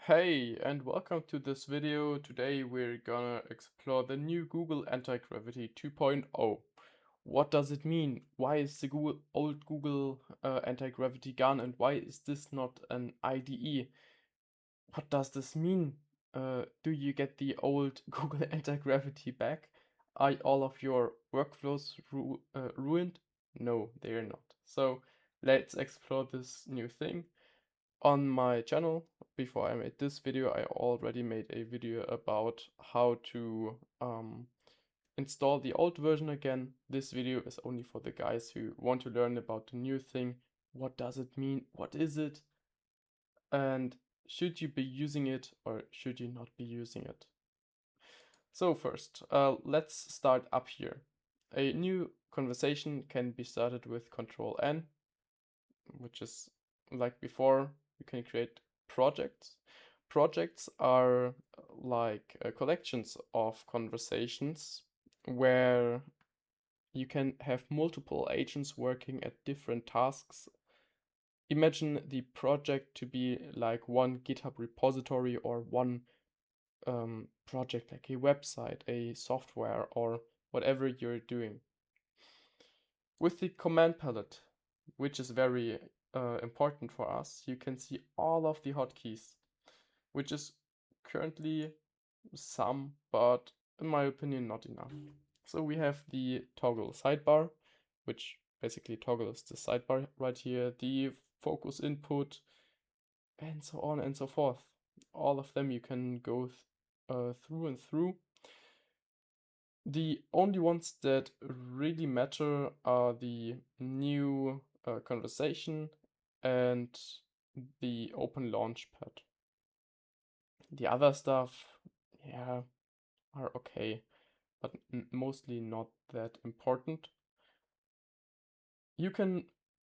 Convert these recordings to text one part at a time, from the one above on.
Hey, and welcome to this video. Today we're gonna explore the new Google Anti-Gravity 2.0. What does it mean? Why is the old Google Anti-Gravity gone, and why is this not an IDE? What does this mean? Do you get the old Google Anti-Gravity back? Are all of your workflows ruined? No, they're not. So let's explore this new thing. On my channel, before I made this video, I already made a video about how to install the old version again. This video is only for the guys who want to learn about the new thing. What does it mean? What is it? And should you be using it or should you not be using it? So first, let's start up here. A new conversation can be started with Control N, which is like before. You can create projects. Projects are like collections of conversations where you can have multiple agents working at different tasks. Imagine the project to be like one GitHub repository or one project like a website, a software, or whatever you're doing. With the command palette, which is very important for us, you can see all of the hotkeys, which is currently some, but in my opinion, not enough. So we have the toggle sidebar, which basically toggles the sidebar right here, the focus input, and so on and so forth. All of them you can go through and through. The only ones that really matter are the new conversation and the open launchpad. The other stuff, yeah, are okay, but mostly not that important. You can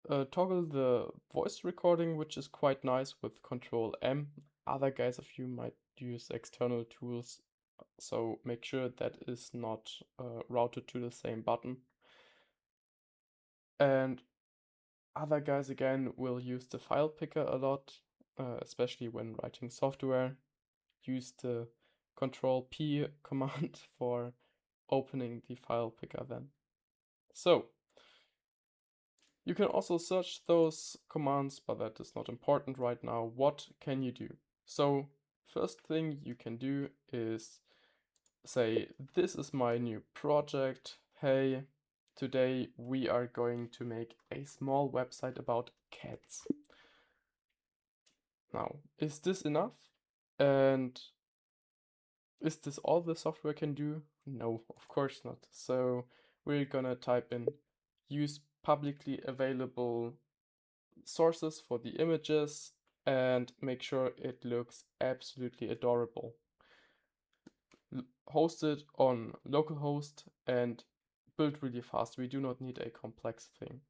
toggle the voice recording, which is quite nice with Control M. Other guys of you might use external tools, so make sure that is not routed to the same button. And other guys again will use the file picker a lot, especially when writing software. Use the Control P command for opening the file picker then. So you can also search those commands, but that is not important right now. What can you do? So first thing you can do is say, this is my new project. Hey, today we are going to make a small website about cats. Now, is this enough? And is this all the software can do? No, of course not. So we're gonna type in use publicly available sources for the images and make sure it looks absolutely adorable. Host it on localhost and build really fast. We do not need a complex thing.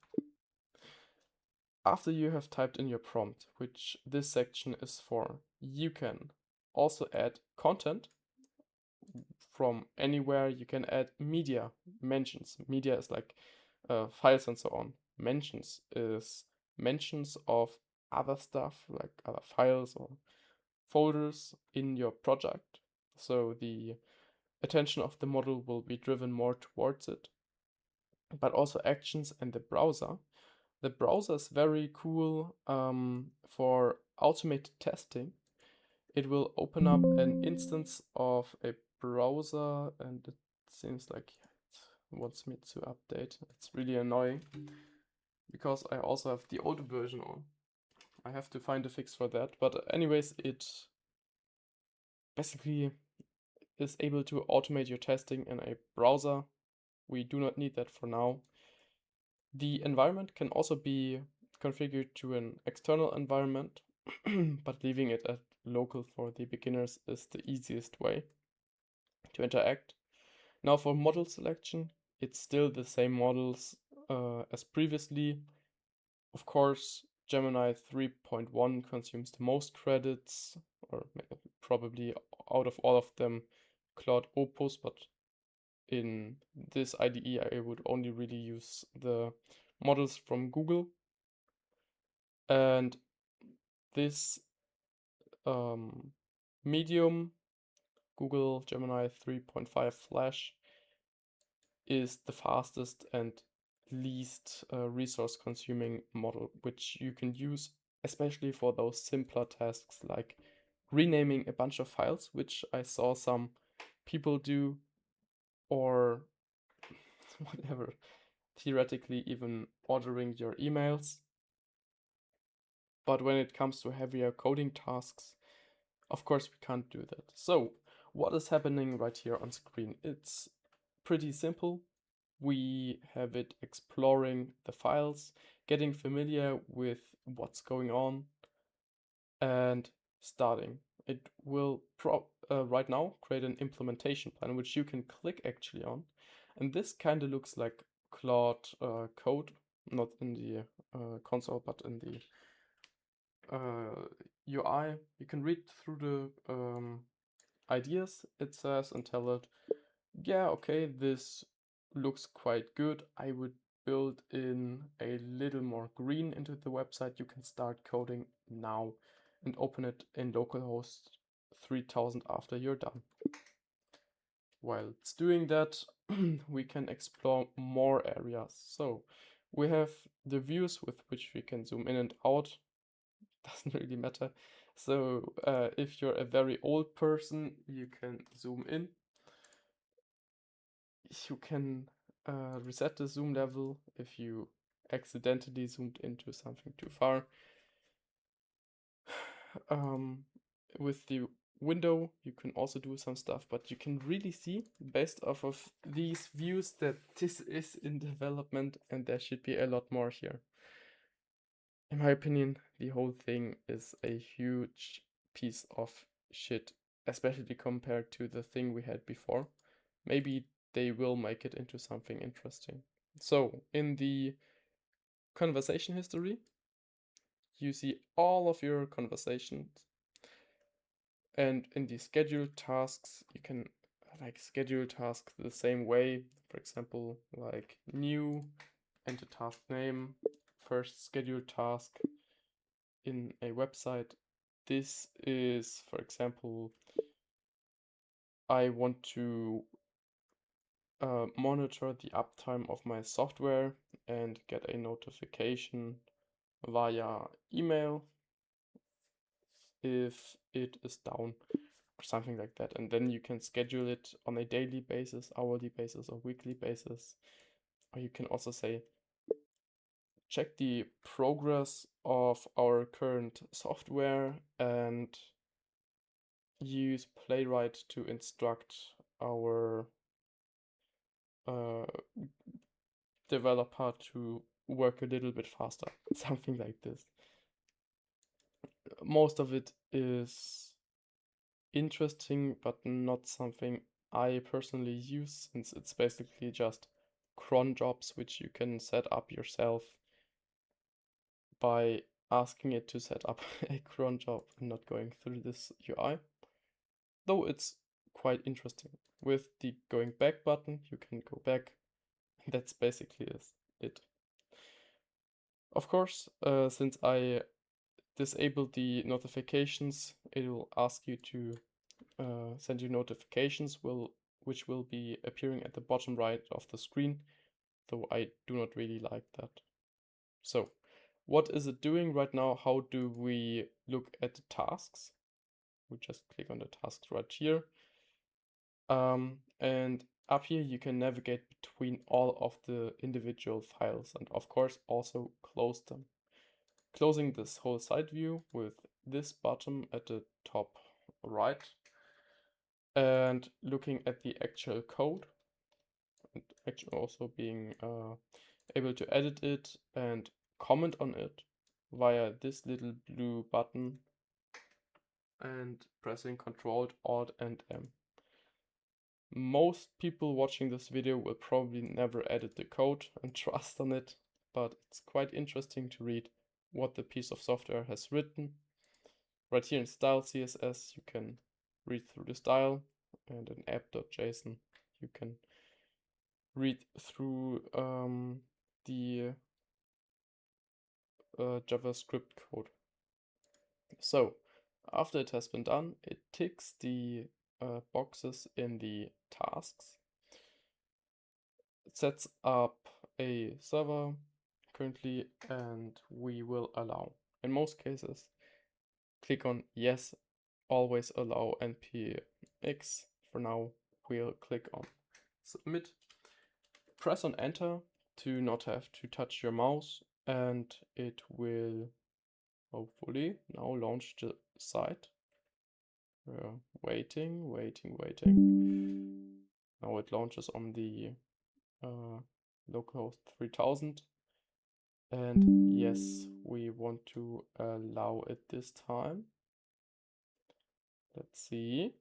After you have typed in your prompt, which this section is for, you can also add content from anywhere. You can add media, mentions. Media is like files and so on. Mentions is mentions of other stuff, like other files or folders in your project. So the attention of the model will be driven more towards it. But also actions and the browser. The browser is very cool for automated testing. It will open up an instance of a browser, and it seems like it wants me to update. It's really annoying because I also have the old version on. I have to find a fix for that. But anyways, it basically is able to automate your testing in a browser. We do not need that for now. The environment can also be configured to an external environment, but leaving it at local for the beginners is the easiest way to interact. Now for model selection, it's still the same models as previously. Of course, Gemini 3.1 consumes the most credits, or probably out of all of them, Claude Opus, but in this IDE I would only really use the models from Google. And this Medium, Google Gemini 3.5 Flash is the fastest and least resource consuming model, which you can use especially for those simpler tasks like renaming a bunch of files, which I saw some people do, or whatever, theoretically even ordering your emails. But when it comes to heavier coding tasks, of course we can't do that. So what is happening right here on screen? It's pretty simple. We have it exploring the files, getting familiar with what's going on, and starting. It will right now create an implementation plan, which you can click actually on. And this kind of looks like Claude code, not in the console, but in the UI. You can read through the ideas it says and tell it, yeah, okay, this looks quite good. I would build in a little more green into the website. You can start coding now and open it in localhost 3000 after you're done. While it's doing that, we can explore more areas. So we have the views with which we can zoom in and out. Doesn't really matter. So if you're a very old person, you can zoom in. You can reset the zoom level if you accidentally zoomed into something too far. With the window, you can also do some stuff, but you can really see, based off of these views, that this is in development and there should be a lot more here. In my opinion, the whole thing is a huge piece of shit, especially compared to the thing we had before. Maybe they will make it into something interesting. So, in the conversation history, you see all of your conversations. And in the scheduled tasks, you can like schedule tasks the same way. For example, like new, enter task name, first scheduled task in a website. This is, for example, I want to monitor the uptime of my software and get a notification via email if it is down or something like that. And then you can schedule it on a daily basis, hourly basis, or weekly basis. Or you can also say, check the progress of our current software and use Playwright to instruct our developer to work a little bit faster, something like this. Most of it is interesting, but not something I personally use, since it's basically just cron jobs which you can set up yourself by asking it to set up a cron job and not going through this UI. Though it's quite interesting. With the going back button, you can go back. That's basically it. Of course, since I disabled the notifications, it will ask you to send you notifications which will be appearing at the bottom right of the screen, though I do not really like that. So, what is it doing right now? How do we look at the tasks? We just click on the tasks right here. And up here you can navigate between all of the individual files and of course also close them. Closing this whole side view with this button at the top right and looking at the actual code and actually also being able to edit it and comment on it via this little blue button and pressing Ctrl, Alt and M. Most people watching this video will probably never edit the code and trust on it, but it's quite interesting to read what the piece of software has written. Right here in style CSS, you can read through the style, and in app.json, you can read through the JavaScript code. So after it has been done, it ticks the boxes in the tasks. It sets up a server currently, and we will allow. In most cases, click on yes, always allow npx. For now, we'll click on submit. Press on enter to not have to touch your mouse, and it will hopefully now launch the site. We're waiting. Now it launches on the localhost 3000. And yes, we want to allow it this time. Let's see.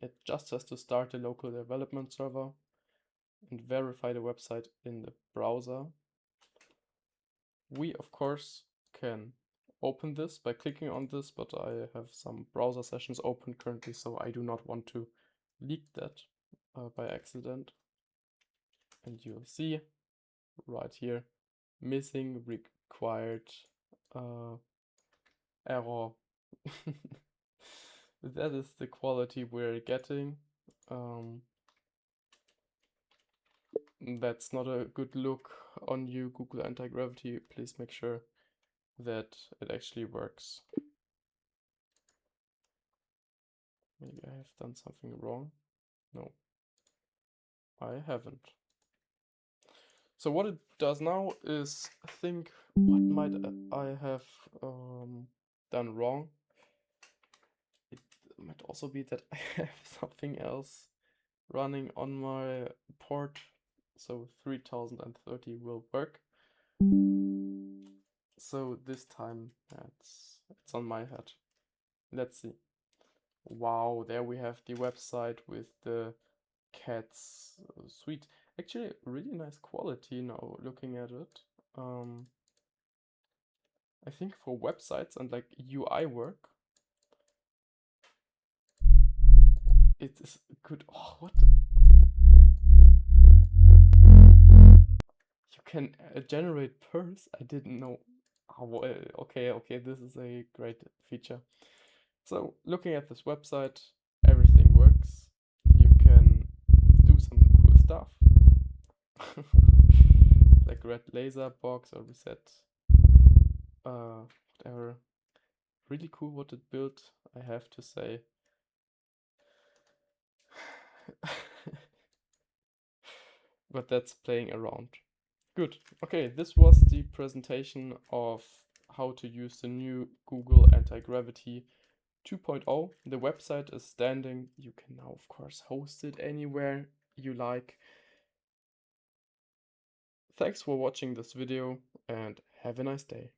It just has to start the local development server and verify the website in the browser. We, of course, can open this by clicking on this, but I have some browser sessions open currently, so I do not want to leak that by accident. And you'll see right here, missing required error. That is the quality we're getting. That's not a good look on you, Google Anti-Gravity. Please make sure that it actually works. Maybe I have done something wrong. No, I haven't. So what it does now is think, what might I have done wrong? It might also be that I have something else running on my port, so 3030 will work. So this time it's on my head. Let's see. Wow, there we have the website with the cats. Sweet. Actually, really nice quality now looking at it. I think for websites and like UI work, it is good. Oh, what? You can generate purse? I didn't know. Oh, okay, this is a great feature. So looking at this website, everything works. You can do some cool stuff. Like red laser box or reset. Whatever. Really cool what it built, I have to say. But that's playing around. Good. Okay, this was the presentation of how to use the new Google Anti-Gravity 2.0. The website is standing. You can now, of course, host it anywhere you like. Thanks for watching this video and have a nice day.